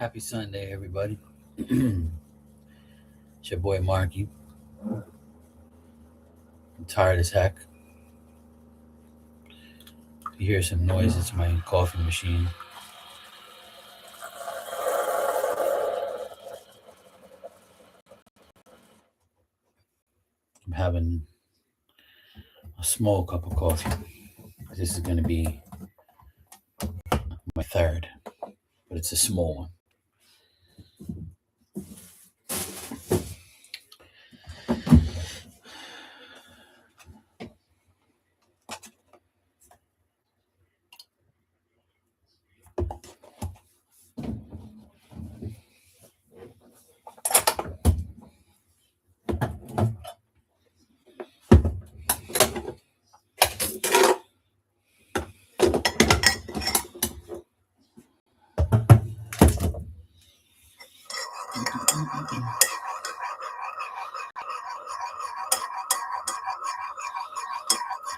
Happy Sunday, everybody. It's your boy Marky. I'm tired as heck. If you hear some noise, it's my coffee machine. I'm having a small cup of coffee. This is going to be my third, but it's a small one.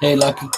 Hey, Lucky.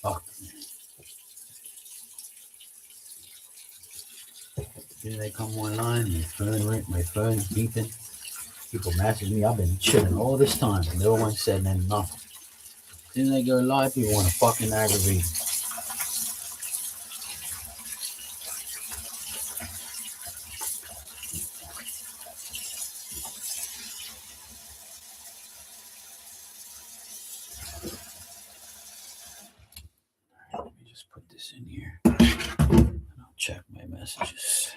Oh, here they come online. My phone's beeping. People message me. I've been chilling all this time. No one said nothing. Then they go live. People want to fucking aggravate me. Let me just put this in here. I'll check my messages.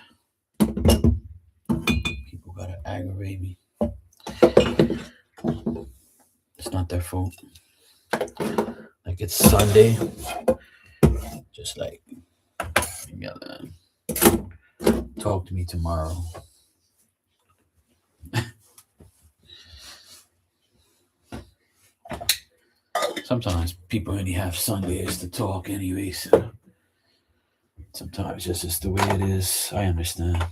People gotta aggravate me. It's not their fault. Like it's Sunday. Just like you gotta talk to me tomorrow. Sometimes people only have Sundays to talk anyway, so sometimes it's just the way it is. I understand.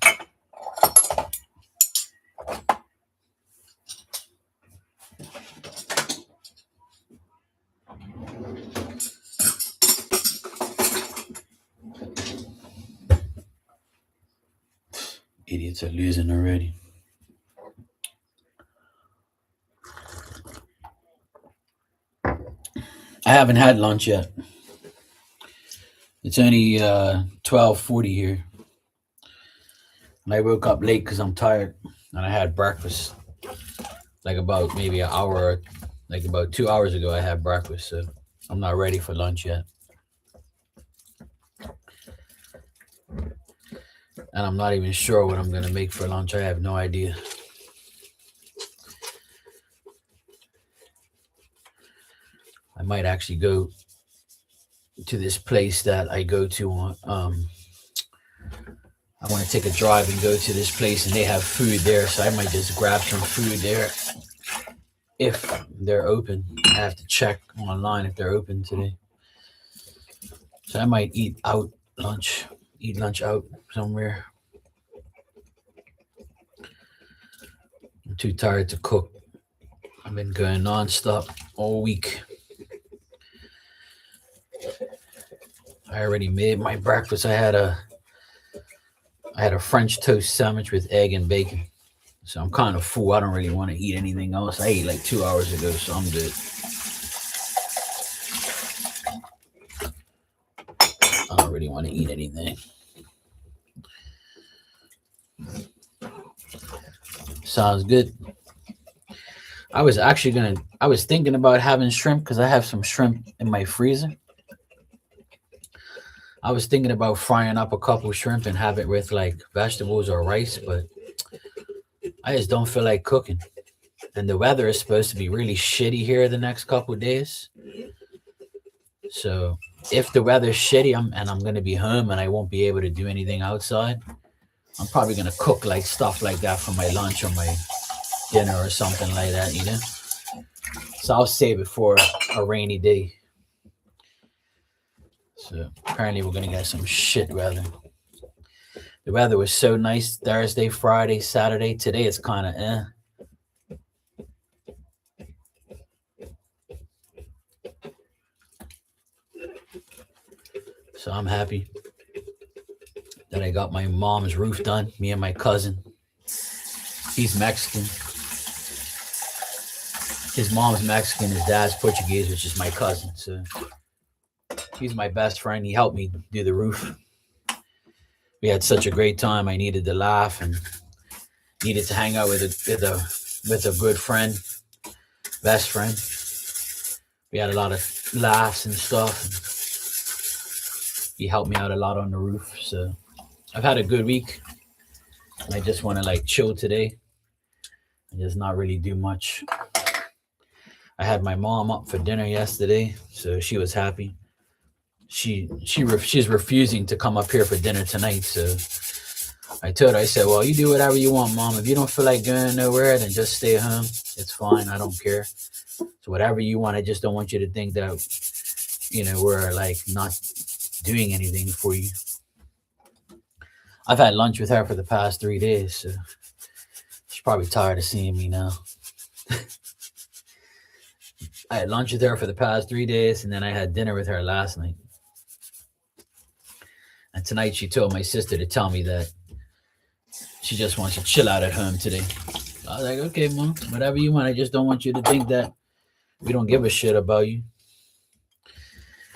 Idiots are losing already. I haven't had lunch yet. It's only 12:40 here. And I woke up late because I'm tired. And I had breakfast like about maybe an hour, like about 2 hours ago. I had breakfast, so I'm not ready for lunch yet. And I'm not even sure what I'm going to make for lunch. I have no idea. I might actually go to this place that I go to on I want to take a drive and go to this place and they have food there, so I might just grab some food there if they're open. I have to check online if they're open today. So I might eat lunch out somewhere. I'm too tired to cook. I've been going nonstop all week. I already made my breakfast. I had a French toast sandwich with egg and bacon. So I'm kind of full. I don't really want to eat anything else. I ate like 2 hours ago, so I'm good. I don't really want to eat anything. Sounds good. I was thinking about having shrimp because I have some shrimp in my freezer. I was thinking about frying up a couple shrimp and have it with like vegetables or rice, but I just don't feel like cooking. and the weather is supposed to be really shitty here the next couple of days. So if the weather's shitty, I'm gonna be home and I won't be able to do anything outside. I'm probably gonna cook like stuff like that for my lunch or my dinner or something like that, you know. So I'll save it for a rainy day. So apparently we're gonna get some shit weather. The weather was so nice Thursday, Friday, Saturday. Today it's kind of So I'm happy that I got my mom's roof done. Me and my cousin. He's Mexican. His mom's Mexican. His dad's Portuguese, which is my cousin. So he's my best friend. He helped me do the roof. We had such a great time. I needed to laugh and needed to hang out with a good friend, best friend. We had a lot of laughs and stuff. He helped me out a lot on the roof. So I've had a good week. I just want to like chill today and just not really do much. I had my mom up for dinner yesterday, so she was happy. She's refusing to come up here for dinner tonight, so I told her, I said, well, you do whatever you want, Mom. If you don't feel like going nowhere, then just stay home. It's fine. I don't care. So whatever you want, I just don't want you to think that, we're like not doing anything for you. I've had lunch with her for the past 3 days, so she's probably tired of seeing me now. I had lunch with her for the past 3 days, and then I had dinner with her last night. And tonight she told my sister to tell me that she just wants to chill out at home today. I was like, okay, Mom, whatever you want. I just don't want you to think that we don't give a shit about you.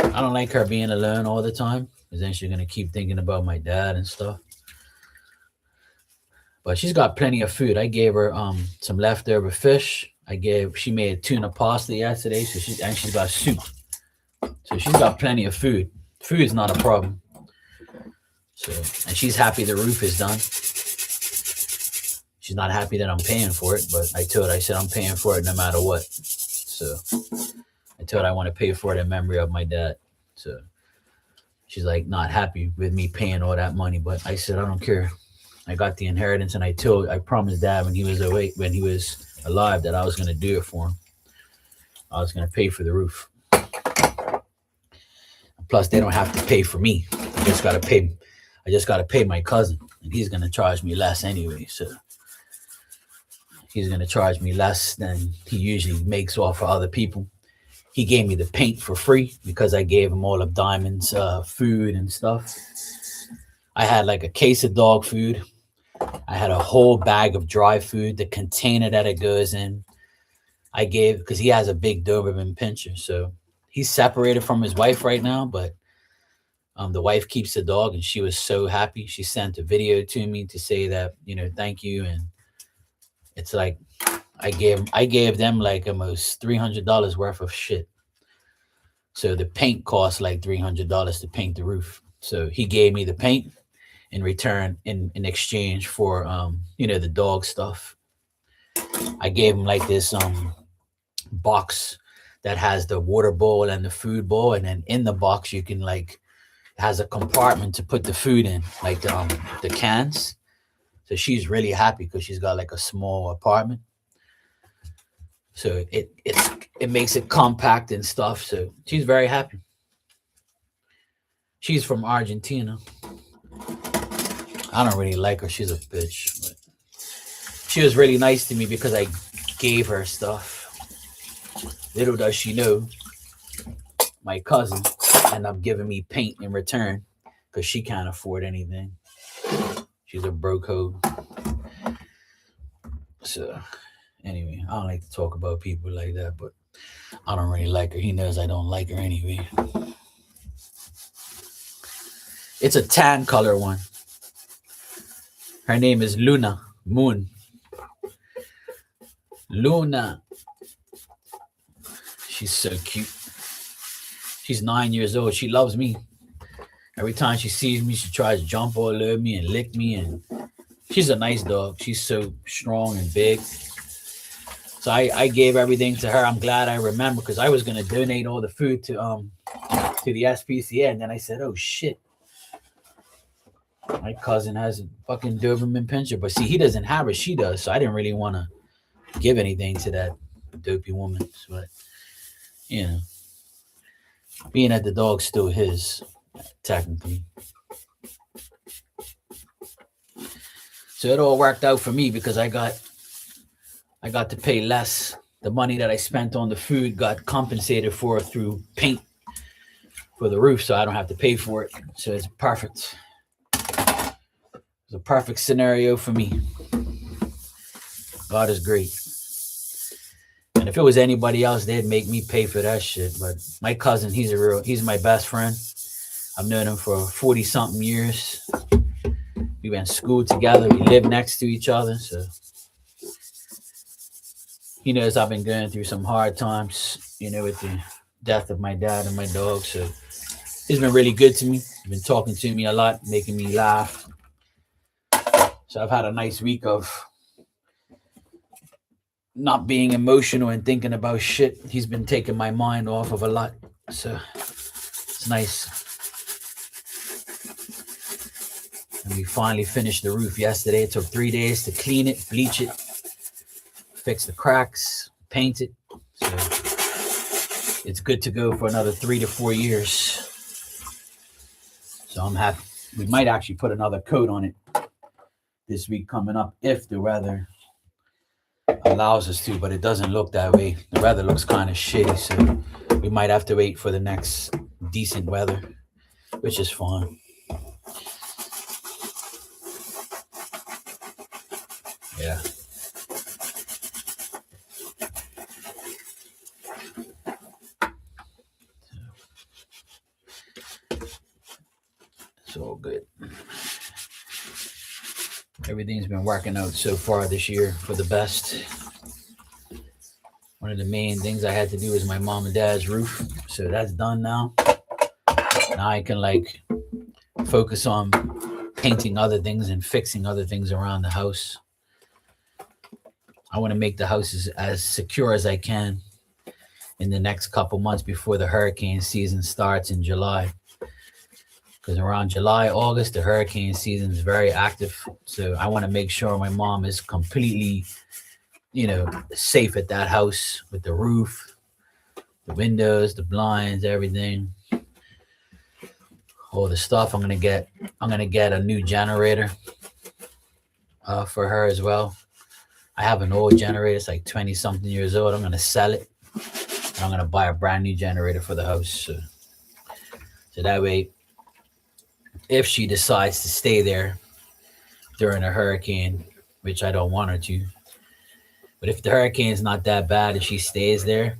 I don't like her being alone all the time, because then she's going to keep thinking about my dad and stuff. But she's got plenty of food. I gave her some leftover fish. She made tuna pasta yesterday, so she's got soup. So she's got plenty of food. Food is not a problem. So, and she's happy the roof is done. She's not happy that I'm paying for it, but I said I'm paying for it no matter what. So I told her I want to pay for it in memory of my dad. So she's like not happy with me paying all that money, but I said I don't care. I got the inheritance, and I promised Dad when he was alive that I was going to do it for him. I was going to pay for the roof. Plus, they don't have to pay for me. I just got to pay my cousin, and he's going to charge me less anyway. So he's going to charge me less than he usually makes off for other people. He gave me the paint for free because I gave him all of Diamond's food and stuff. I had like a case of dog food. I had a whole bag of dry food, the container that it goes in. I gave, because he has a big Doberman Pinscher. So he's separated from his wife right now, but the wife keeps the dog, and she was so happy. She sent a video to me to say that, thank you. And it's like, I gave them like almost $300 worth of shit. So the paint cost like $300 to paint the roof. So he gave me the paint in return in exchange for the dog stuff. I gave him like this box that has the water bowl and the food bowl, and then in the box you can like has a compartment to put the food in, like the cans. So she's really happy because she's got like a small apartment. So it makes it compact and stuff. So she's very happy. She's from Argentina. I don't really like her. She's a bitch. But she was really nice to me because I gave her stuff. Little does she know, my cousin ended up giving me paint in return because she can't afford anything. She's a broke hoe. So anyway, I don't like to talk about people like that, but I don't really like her. He knows I don't like her anyway. It's a tan color one. Her name is Luna, Moon. Luna. She's so cute. She's 9 years old. She loves me. Every time she sees me, she tries to jump all over me and lick me. And she's a nice dog. She's so strong and big. So I gave everything to her. I'm glad I remember because I was gonna donate all the food to the SPCA, and then I said, "Oh shit, my cousin has a fucking Doberman Pinscher." But see, he doesn't have it; she does. So I didn't really want to give anything to that dopey woman. But you know, being that the dog's still his, technically. So it all worked out for me because I got to pay less. The money that I spent on the food got compensated for through paint for the roof, so I don't have to pay for it. So it's perfect. It's a perfect scenario for me. God is great. And if it was anybody else, they'd make me pay for that shit. But my cousin, he's my best friend. I've known him for 40 something years. We went to school together. We live next to each other. So he knows I've been going through some hard times, with the death of my dad and my dog. So he's been really good to me. He's been talking to me a lot, making me laugh. So I've had a nice week of not being emotional and thinking about shit. He's been taking my mind off of a lot. So it's nice. And we finally finished the roof yesterday. It took 3 days to clean it, bleach it, fix the cracks, paint it. So it's good to go for another 3 to 4 years. So I'm happy. We might actually put another coat on it this week coming up if the weather allows us to, but it doesn't look that way. The weather looks kind of shitty, so we might have to wait for the next decent weather, which is fine. Yeah. It's all good. Everything's been working out so far this year for the best. One of the main things I had to do is my mom and dad's roof. So that's done now. Now I can focus on painting other things and fixing other things around the house. I want to make the house as secure as I can in the next couple months before the hurricane season starts in July. Because around July, August, the hurricane season is very active. So I want to make sure my mom is completely, safe at that house with the roof, the windows, the blinds, everything. All the stuff. I'm gonna get a new generator for her as well. I have an old generator. It's like 20 something years old. I'm gonna sell it. I'm gonna buy a brand new generator for the house. So that way, if she decides to stay there during a hurricane, which I don't want her to, but if the hurricane is not that bad and she stays there,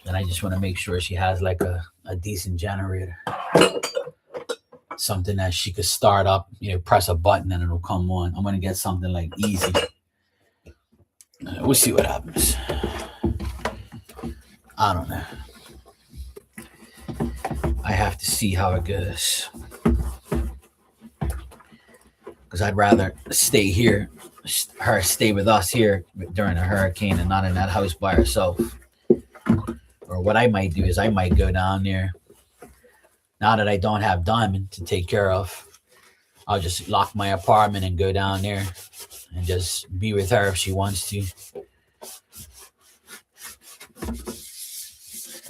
then I just want to make sure she has a decent generator. Something that she could start up, press a button and it'll come on. I'm going to get something easy. We'll see what happens. I don't know. I have to see how it goes. Because I'd rather stay here, her stay with us here during a hurricane and not in that house by herself. Or what I might do is I might go down there. Now that I don't have Diamond to take care of, I'll just lock my apartment and go down there and just be with her if she wants to.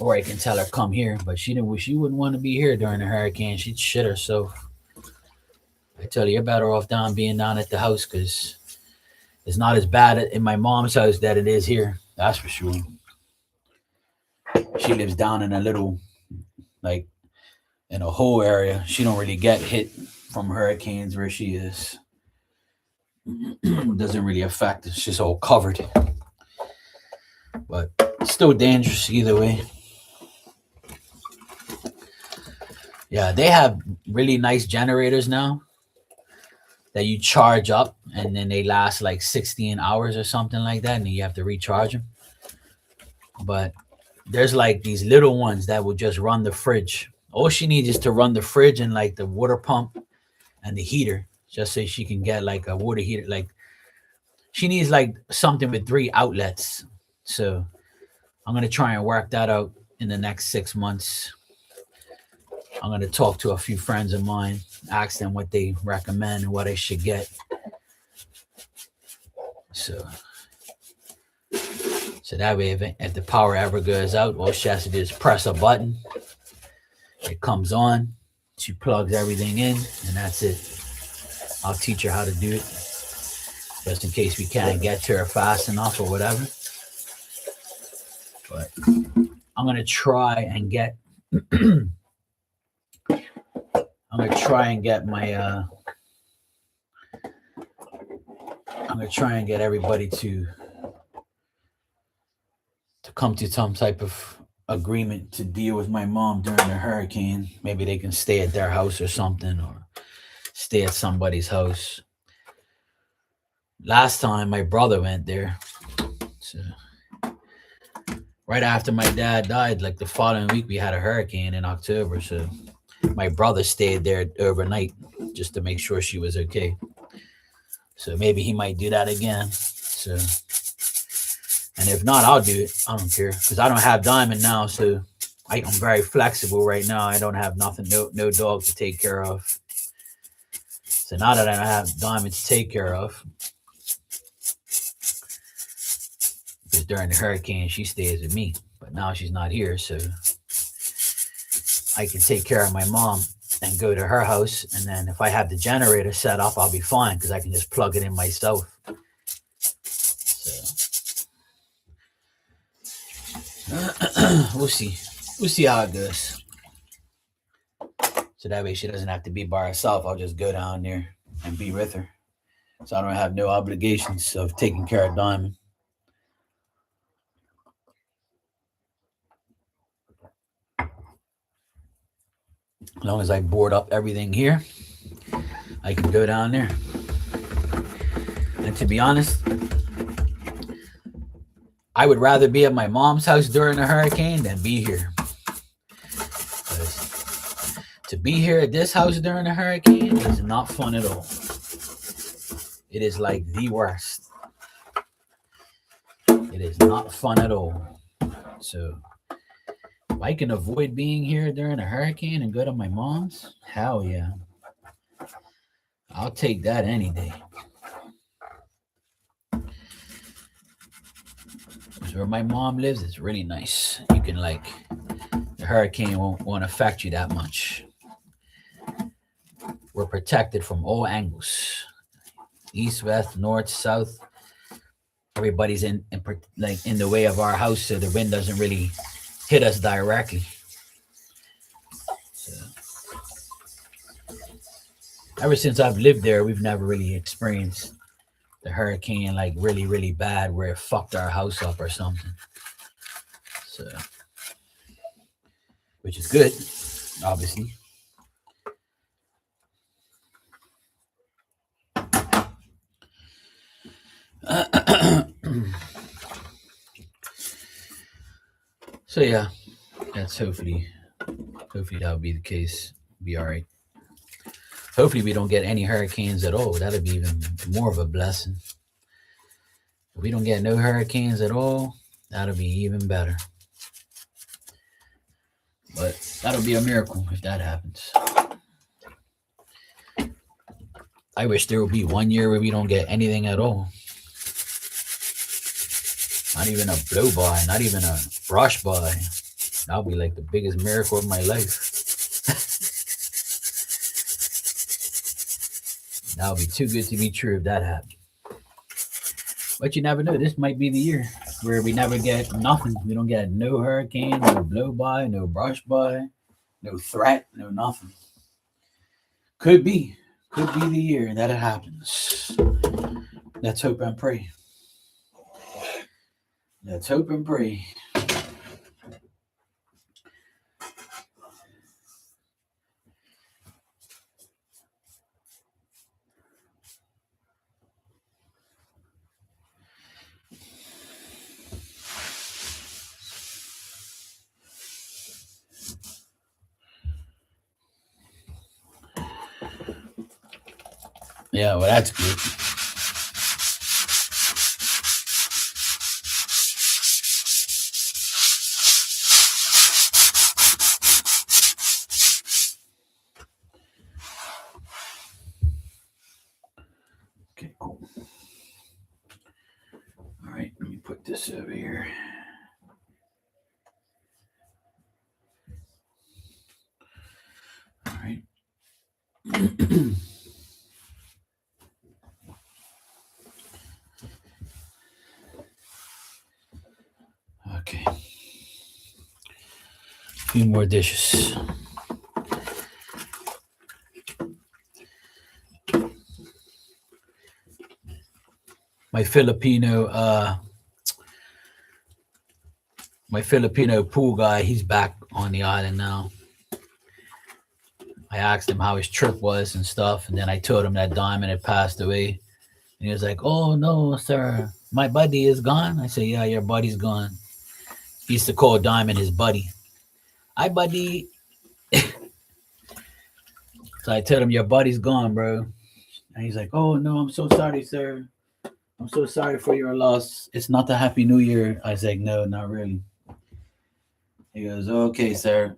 Or I can tell her come here, but she wouldn't want to be here during the hurricane. She'd shit herself. I tell you, you're better off being down at the house because it's not as bad in my mom's house that it is here. That's for sure. She lives down in a little, in a whole area. She don't really get hit from hurricanes where she is. Doesn't really affect. It's just all covered. But still dangerous either way. Yeah, they have really nice generators now that you charge up and then they last 16 hours or something like that, and then you have to recharge them. But there's these little ones that will just run the fridge. All she needs is to run the fridge and the water pump and the heater, just so she can get a water heater. She needs something with 3 outlets. So I'm gonna try and work that out in the next 6 months. I'm gonna talk to a few friends of mine, ask them what they recommend and what I should get. So that way, if the power ever goes out, all she has to do is press a button. It comes on. She plugs everything in, and that's it. I'll teach her how to do it, just in case we can't get to her fast enough or whatever. But I'm gonna try and get. I'm gonna try and get my. I'm gonna try and get everybody to come to some type of agreement to deal with my mom during the hurricane. Maybe they can stay at their house or something, or stay at somebody's house. Last time my brother went there, so right after my dad died, like the following week, we had a hurricane in October. So my brother stayed there overnight just to make sure she was okay. So maybe he might do that again. So, and if not, I'll do it. I don't care, because I don't have Diamond now. So I'm very flexible right now. I don't have nothing, no dog to take care of. So now that I don't have Diamond to take care of, because during the hurricane she stays with me, but now she's not here, so I can take care of my mom and go to her house. And then if I have the generator set up, I'll be fine, because I can just plug it in myself. We'll see. We'll see how it goes. So that way she doesn't have to be by herself. I'll just go down there and be with her. So I don't have no obligations of taking care of Diamond. As long as I board up everything here, I can go down there. And to be honest, I would rather be at my mom's house during a hurricane than be here. To be here at this house during a hurricane is not fun at all. It is like the worst. It is not fun at all. So if I can avoid being here during a hurricane and go to my mom's, hell yeah. I'll take that any day. Where my mom lives, it's really nice. You can the hurricane won't affect you that much. We're protected from all angles, east, west, north, south. Everybody's in the way of our house, so the wind doesn't really hit us directly. So, ever since I've lived there, we've never really experienced the hurricane really, really bad where it fucked our house up or something. So, which is good, obviously. So yeah, that's hopefully that'll be the case. Be all right. Hopefully we don't get any hurricanes at all. That'll be even more of a blessing. If we don't get no hurricanes at all, that'll be even better. But that'll be a miracle if that happens. I wish there would be 1 year where we don't get anything at all. Not even a blow by, not even a brush by. That'll be like the biggest miracle of my life. That would be too good to be true if that happened. But you never know. This might be the year where we never get nothing. We don't get no hurricane, no blow by, no brush by, no threat, no nothing. Could be the year that it happens. Let's hope and pray. Let's hope and pray. Yeah, well, that's good. Okay, cool. All right, let me put this over here. All right. Okay. A few more dishes. My Filipino pool guy, he's back on the island now. I asked him how his trip was and stuff, and then I told him that Diamond had passed away. And he was like, "Oh no, sir, my buddy is gone." I said, "Yeah, your buddy's gone." He used to call Diamond his buddy. Hi, buddy. So I told him, "Your buddy's gone, bro." And he's like, "Oh no, I'm so sorry, sir. I'm so sorry for your loss. It's not the Happy New Year." I was like, "No, not really." He goes, "Okay, sir."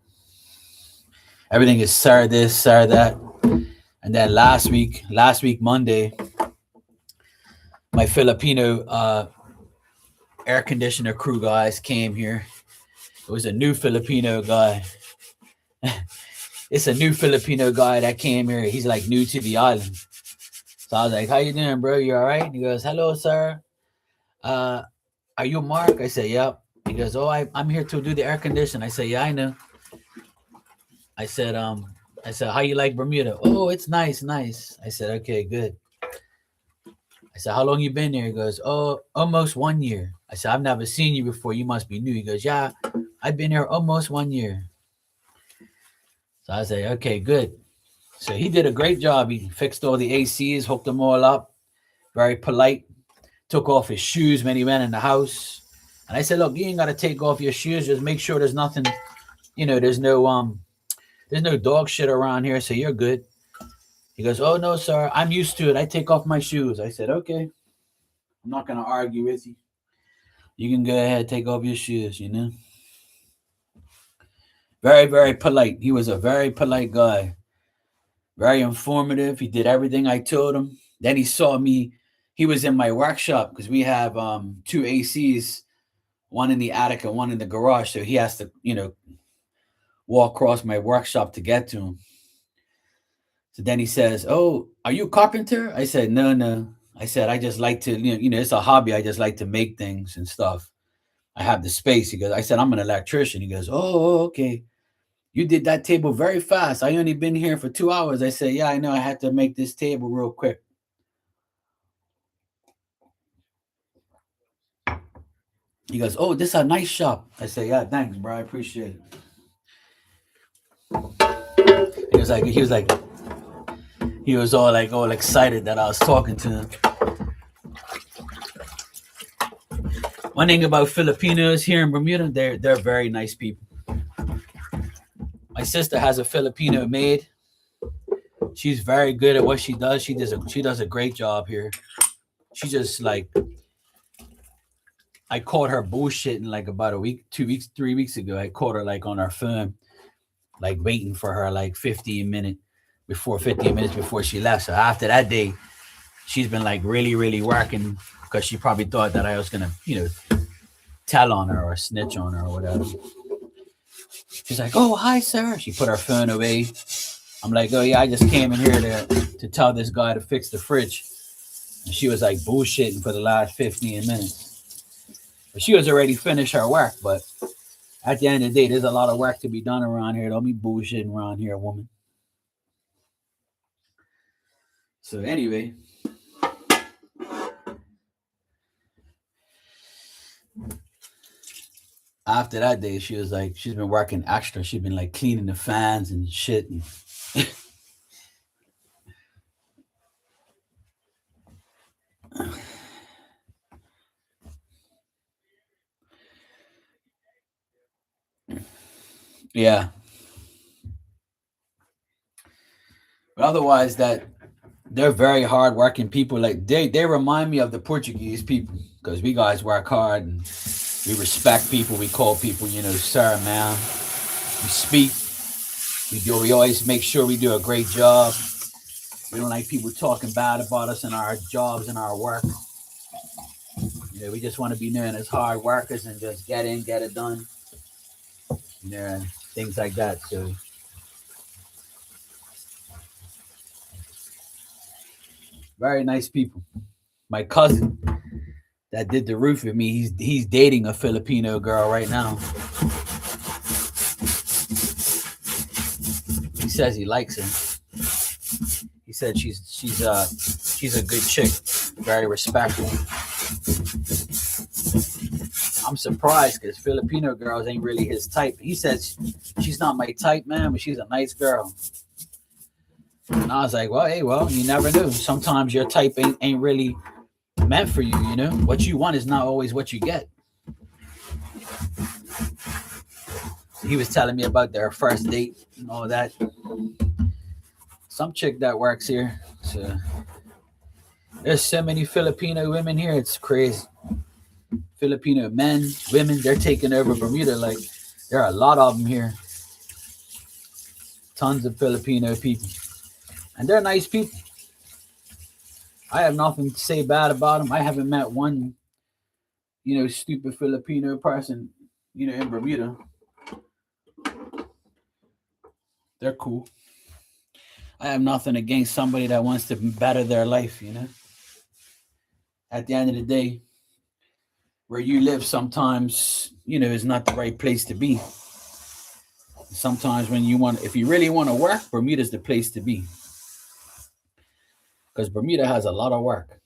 Everything is sir this, sir that. And then last week Monday, my Filipino air conditioner crew guys came here. It was a new Filipino guy. It's a new Filipino guy that came here. He's like new to the island. So I was like, "How you doing, bro? You all right?" And he goes, "Hello, sir. Are you Mark?" I say, "Yep." He goes, "Oh, I'm here to do the air condition." I say, "Yeah, I know." I said, "How you like Bermuda?" "Oh, it's nice, nice." I said, "Okay, good." I said, "How long you been here?" He goes, "Oh, almost 1 year." I said, "I've never seen you before. You must be new." He goes, "Yeah, I've been here almost 1 year." So I say, "Okay, good." So he did a great job. He fixed all the ACs, hooked them all up. Very polite. Took off his shoes when he went in the house. And I said, "Look, you ain't got to take off your shoes. Just make sure there's nothing, there's no dog shit around here, so you're good." He goes, "Oh no, sir, I'm used to it. I take off my shoes." I said, "Okay, I'm not gonna argue with you. You can go ahead, take off your shoes, Very, very polite. He was a very polite guy. Very informative. He did everything I told him. Then he saw me. He was in my workshop because we have two ACs, one in the attic and one in the garage. So he has to, walk across my workshop to get to him. So then he says, "Oh, are you a carpenter?" I said, "No, no." I said, "I just like to, it's a hobby. I just like to make things and stuff. I have the space." He goes, I said, "I'm an electrician." He goes, "Oh, okay. You did that table very fast. I only been here for 2 hours." I said, "Yeah, I know. I had to make this table real quick." He goes, "Oh, this is a nice shop." I said, "Yeah, thanks, bro. I appreciate it." He was all excited that I was talking to him. One thing about Filipinos here in Bermuda, they're very nice people. My sister has a Filipino maid. She's very good at what she does. She does a great job here. She just I caught her bullshitting like about a week, 2 weeks, 3 weeks ago. I caught her like on our phone, like waiting for her like 15 minutes before she left. So after that day, she's been like really, really working because she probably thought that I was gonna, tell on her or snitch on her or whatever. She's like, "Oh, hi, sir." She put her phone away. I'm like, "Oh yeah, I just came in here to tell this guy to fix the fridge." And she was like bullshitting for the last 15 minutes. But she was already finished her work. But at the end of the day, there's a lot of work to be done around here. Don't be bullshitting around here, woman. So anyway, after that day, she was like, she's been working extra. She's been like cleaning the fans and shit. And yeah. But otherwise, that they're very hardworking people. Like they remind me of the Portuguese people because we guys work hard and we respect people. We call people, sir, man. We speak. We always make sure we do a great job. We don't like people talking bad about us in our jobs and our work. We just want to be known as hard workers and just get in, get it done. Things like that. So very nice people. My cousin that did the roof with me, he's dating a Filipino girl right now. He says he likes her. He said she's a good chick, very respectful. I'm surprised because Filipino girls ain't really his type. He says she's not my type, man, but she's a nice girl. And I was like, well, you never know. Sometimes your type ain't really meant for you, What you want is not always what you get. He was telling me about their first date and all that. Some chick that works here. So there's so many Filipino women here. It's crazy. Filipino men, women, they're taking over Bermuda. Like, there are a lot of them here. Tons of Filipino people. And they're nice people. I have nothing to say bad about them. I haven't met one, stupid Filipino person, in Bermuda. They're cool. I have nothing against somebody that wants to better their life, At the end of the day, where you live sometimes, is not the right place to be. Sometimes if you really want to work, Bermuda's the place to be. Because Bermuda has a lot of work.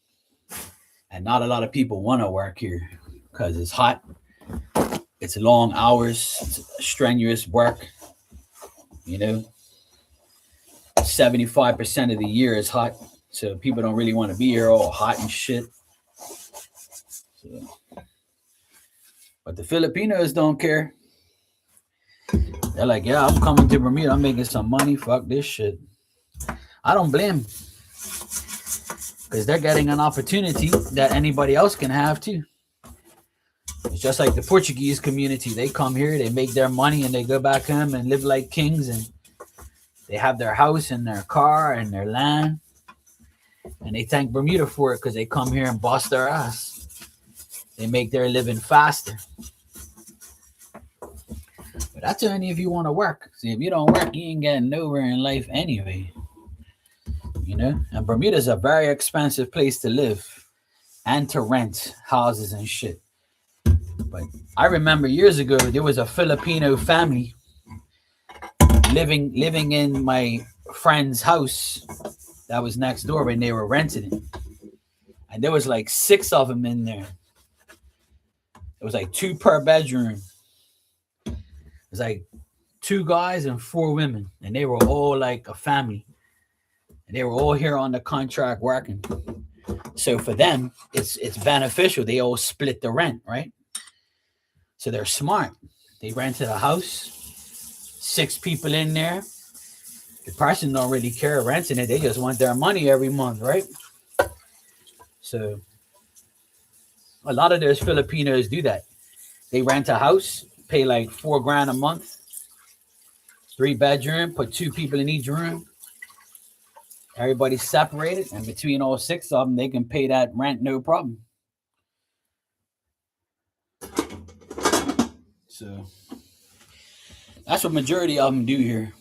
And not a lot of people want to work here because it's hot. It's long hours. It's strenuous work. 75% of the year is hot. So people don't really want to be here all hot and shit. But the Filipinos don't care. They're like, yeah, I'm coming to Bermuda. I'm making some money. Fuck this shit. I don't blame them. Because they're getting an opportunity that anybody else can have too. It's just like the Portuguese community. They come here, they make their money, and they go back home and live like kings. And they have their house and their car and their land. And they thank Bermuda for it because they come here and bust their ass. They make their living faster. But that's only if you want to work. See, if you don't work, you ain't getting nowhere in life anyway. And Bermuda's a very expensive place to live and to rent houses and shit. But I remember years ago, there was a Filipino family living in my friend's house that was next door when they were renting it. And there was like 6 of them in there. It was like 2 per bedroom. It was like 2 guys and 4 women. And they were all like a family. And they were all here on the contract working. So for them, it's beneficial. They all split the rent, right? So they're smart. They rented a house, 6 people in there. The person don't really care renting it. They just want their money every month, right? So a lot of those Filipinos do that. They rent a house, pay like $4,000 a month, 3 bedroom, put 2 people in each room. Everybody's separated, and between all 6 of them, they can pay that rent no problem. So that's what majority of them do here.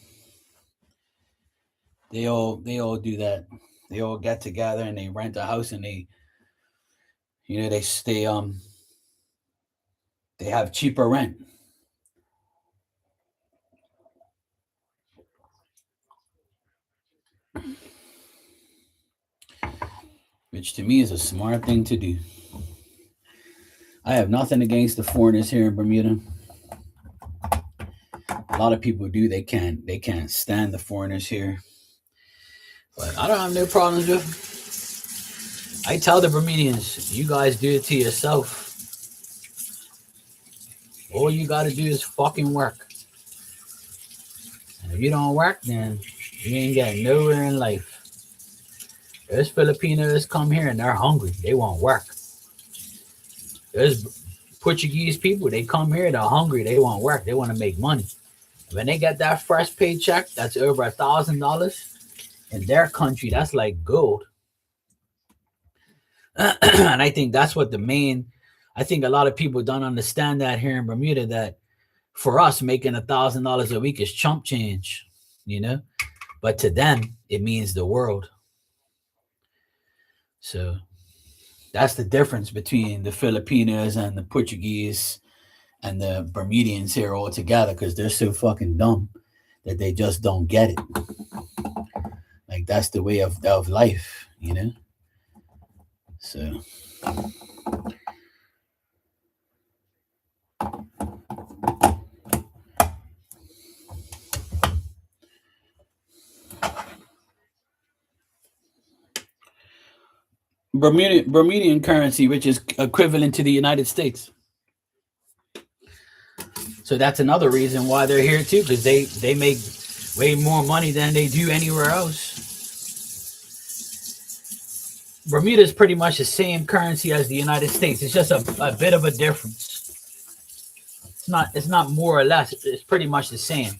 They all do that. They all get together and they rent a house, and they have cheaper rent. Which to me is a smart thing to do. I have nothing against the foreigners here in Bermuda. A lot of people do. They can't stand the foreigners here. But I don't have no problems with them. I tell the Bermudians, you guys do it to yourself. All you got to do is fucking work. And if you don't work, then you ain't getting nowhere in life. There's Filipinos come here and they're hungry. They want work. There's Portuguese people. They come here. They're hungry. They want work. They want to make money. When they get that fresh paycheck, that's over $1,000. In their country, that's like gold. And I think that's what the main. I think a lot of people don't understand that here in Bermuda, that for us making $1,000 a week is chump change, you know. But to them, it means the world. So that's the difference between the Filipinos and the Portuguese and the Bermudians here all together, because they're so fucking dumb that they just don't get it. Like that's the way of life, you know. So Bermudian currency, which is equivalent to the United States. So that's another reason why they're here too, because they make way more money than they do anywhere else. Bermuda is pretty much the same currency as the United States. It's just a bit of a difference. It's not more or less. It's pretty much the same.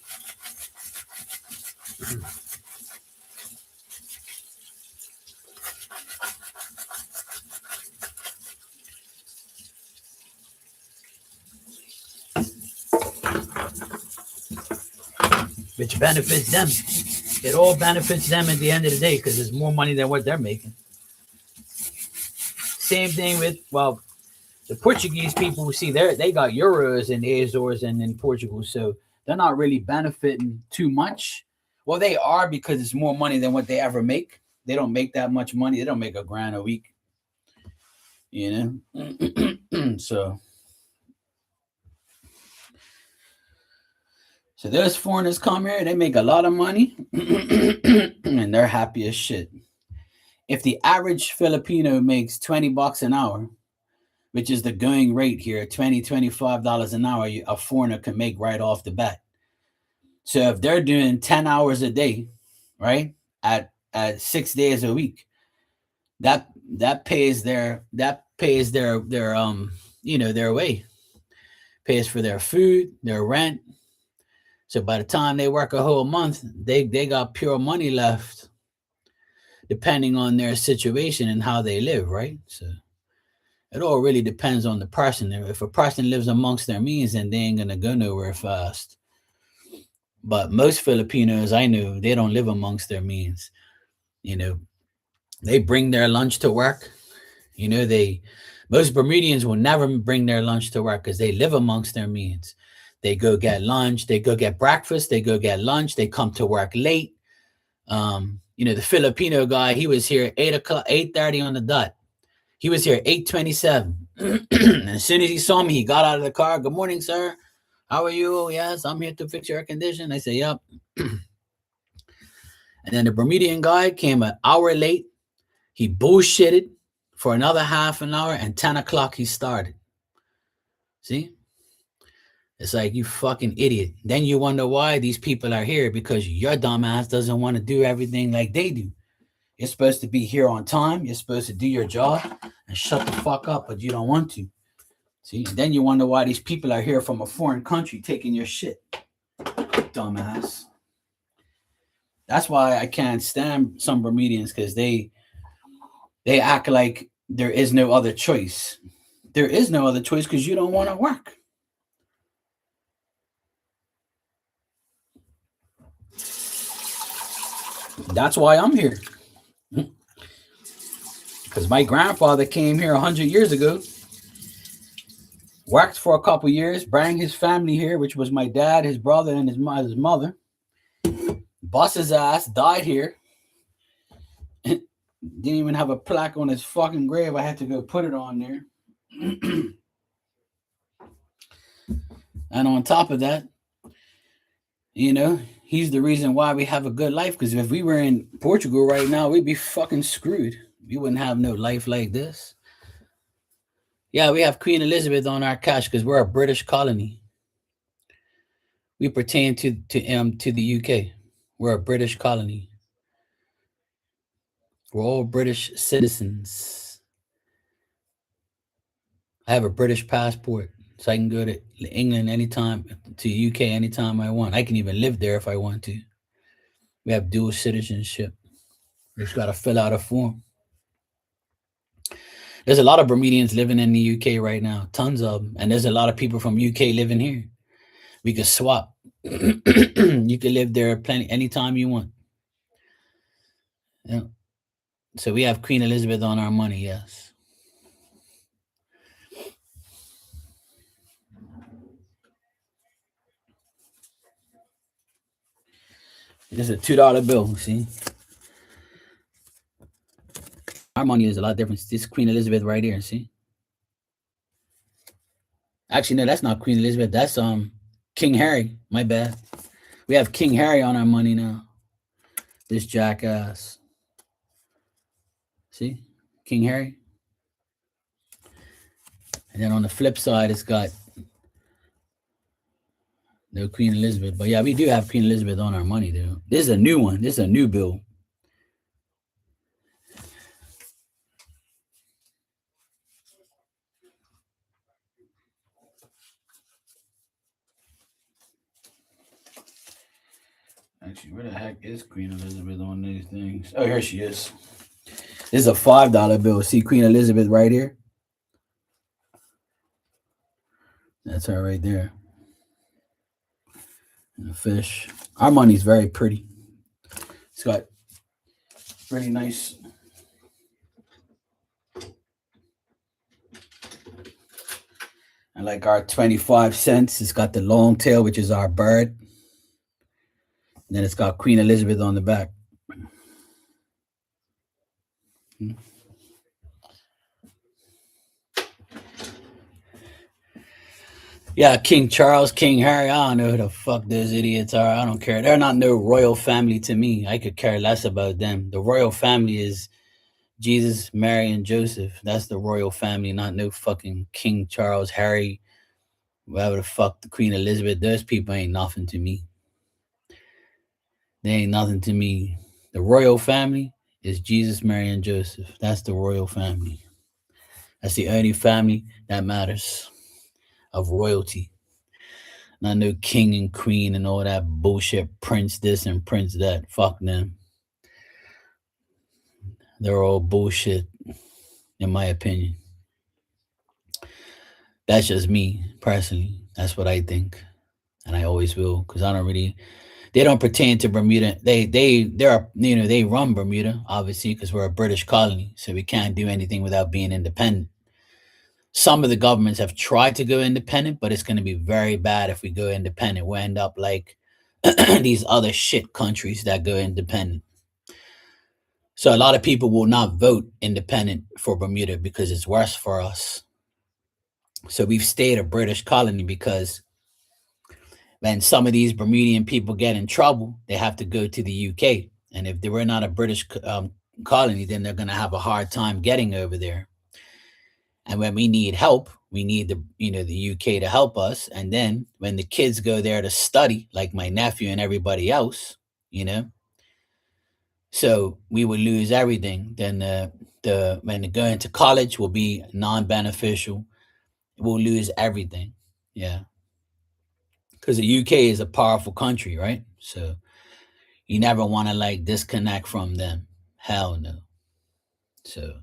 Which benefits them. It all benefits them at the end of the day because it's more money than what they're making. Same thing with, well, the Portuguese people, we see they got euros in the Azores and in Portugal, so they're not really benefiting too much. Well, they are, because it's more money than what they ever make. They don't make that much money. They don't make $1,000 a week, you know. So those foreigners come here, they make a lot of money, and they're happy as shit. If the average Filipino makes $20 an hour, which is the going rate here, $25 an hour, a foreigner can make right off the bat. So if they're doing 10 hours a day, right, at 6 days a week, that pays their their way, pays for their food, their rent. So by the time they work a whole month, they got pure money left, depending on their situation and how they live, right? So it all really depends on the person. If a person lives amongst their means, then they ain't gonna go nowhere fast. But most Filipinos I know, they don't live amongst their means. You know, they bring their lunch to work. You know, most Bermudians will never bring their lunch to work because they live amongst their means. They go get lunch, they go get breakfast, they go get lunch, they come to work late. The Filipino guy, he was here 8:30 on the dot. He was here 8:27. And as soon as he saw me, he got out of the car. Good morning, sir. How are you? Yes, I'm here to fix your air condition. I said, yep. And then the Bermudian guy came an hour late. He bullshitted for another half an hour, and 10 o'clock he started. See? It's like, you fucking idiot. Then you wonder why these people are here, because your dumbass doesn't want to do everything like they do. You're supposed to be here on time. You're supposed to do your job and shut the fuck up, but you don't want to. See? And then you wonder why these people are here from a foreign country taking your shit. Dumbass. That's why I can't stand some Bermudians, because they act like there is no other choice. There is no other choice because you don't want to work. That's why I'm here. Because my grandfather came here 100 years ago, worked for a couple years, brought his family here, which was my dad, his brother, and his mother. Bust his ass, died here. Didn't even have a plaque on his fucking grave. I had to go put it on there. And on top of that, he's the reason why we have a good life. Because if we were in Portugal right now, we'd be fucking screwed. We wouldn't have no life like this. Yeah, we have Queen Elizabeth on our cash because we're a British colony. We pertain to the UK. We're a British colony. We're all British citizens. I have a British passport, so I can go to England anytime, to UK anytime I want. I can even live there if I want to. We have dual citizenship. You just gotta fill out a form. There's a lot of Bermudians living in the UK right now, tons of them, and there's a lot of people from UK living here. We could swap. You could live there plenty anytime you want. Yeah. So we have Queen Elizabeth on our money, yes. This is a $2 bill. See, our money is a lot different. This Queen Elizabeth right here. See, actually, no, that's not Queen Elizabeth. That's King Harry. My bad. We have King Harry on our money now. This jackass. See, King Harry. And then on the flip side, it's got no Queen Elizabeth. But yeah, we do have Queen Elizabeth on our money, though. This is a new one. This is a new bill. Actually, where the heck is Queen Elizabeth on these things? Oh, here she is. This is a $5 bill. See Queen Elizabeth right here? That's her right there. And a fish. Our money's very pretty. It's got really nice. And like our 25 cents, it's got the long tail, which is our bird. And then it's got Queen Elizabeth on the back. Yeah, King Charles, King Harry. I don't know who the fuck those idiots are. I don't care. They're not no royal family to me. I could care less about them. The royal family is Jesus, Mary, and Joseph. That's the royal family, not no fucking King Charles, Harry, whatever the fuck, the Queen Elizabeth. Those people ain't nothing to me. They ain't nothing to me. The royal family is Jesus, Mary, and Joseph. That's the royal family. That's the only family that matters of royalty. Not no king and queen and all that bullshit, prince this and prince that. Fuck them. They're all bullshit, in my opinion. That's just me, personally. That's what I think. And I always will, because I don't really, they don't pertain to Bermuda. They run Bermuda, obviously, because we're a British colony. So we can't do anything without being independent. Some of the governments have tried to go independent, but it's going to be very bad if we go independent. We'll end up like these other shit countries that go independent. So a lot of people will not vote independent for Bermuda because it's worse for us. So we've stayed a British colony because when some of these Bermudian people get in trouble, they have to go to the UK. And if they were not a British colony, then they're going to have a hard time getting over there. And when we need help, we need the UK to help us. And then when the kids go there to study, like my nephew and everybody else, so we would lose everything. Then when they go into college will be non-beneficial. We'll lose everything. Yeah. Because the UK is a powerful country, right? So you never want to like disconnect from them. Hell no. So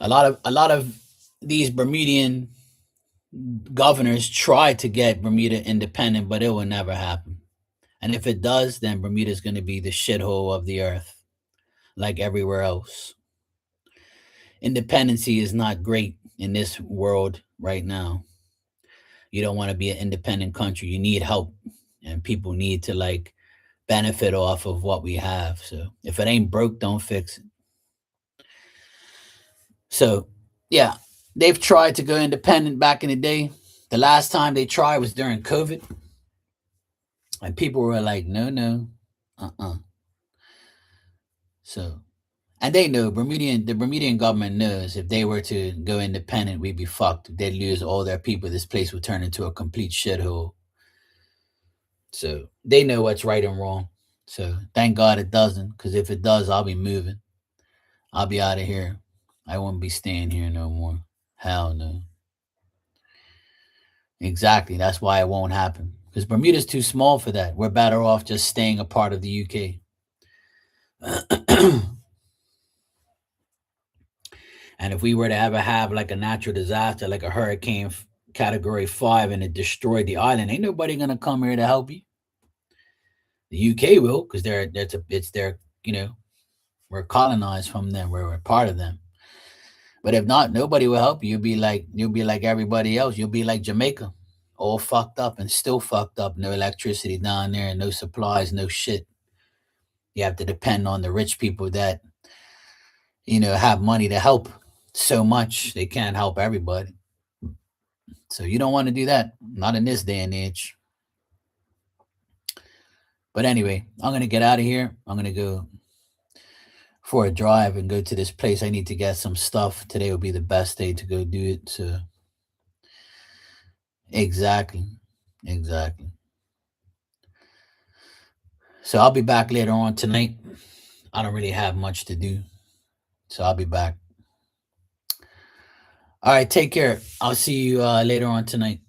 a lot of these Bermudian governors try to get Bermuda independent, but it will never happen. And if it does, then Bermuda is going to be the shithole of the earth, like everywhere else. Independency is not great in this world right now. You don't want to be an independent country. You need help, and people need to like benefit off of what we have. So if it ain't broke, don't fix it. So yeah, they've tried to go independent back in the day. The last time they tried was during COVID. And people were like, no, So, and they know the Bermudian government knows if they were to go independent, we'd be fucked. They'd lose all their people. This place would turn into a complete shithole. So they know what's right and wrong. So thank God it doesn't, because if it does, I'll be moving. I'll be out of here. I won't be staying here no more. Hell no. Exactly. That's why it won't happen. Because Bermuda's too small for that. We're better off just staying a part of the UK. And if we were to ever have like a natural disaster, like a hurricane category 5, and it destroyed the island, ain't nobody gonna come here to help you. The UK will, because it's their, we're colonized from them, we're part of them. But if not, nobody will help you. You'll be like everybody else. You'll be like Jamaica, all fucked up and still fucked up. No electricity down there, no supplies, no shit. You have to depend on the rich people that have money to help so much they can't help everybody. So you don't want to do that. Not in this day and age. But anyway, I'm gonna get out of here. I'm gonna go for a drive and go to this place. I need to get some stuff. Today will be the best day to go do it. So exactly. Exactly. So I'll be back later on tonight. I don't really have much to do. So I'll be back. All right, take care. I'll see you later on tonight.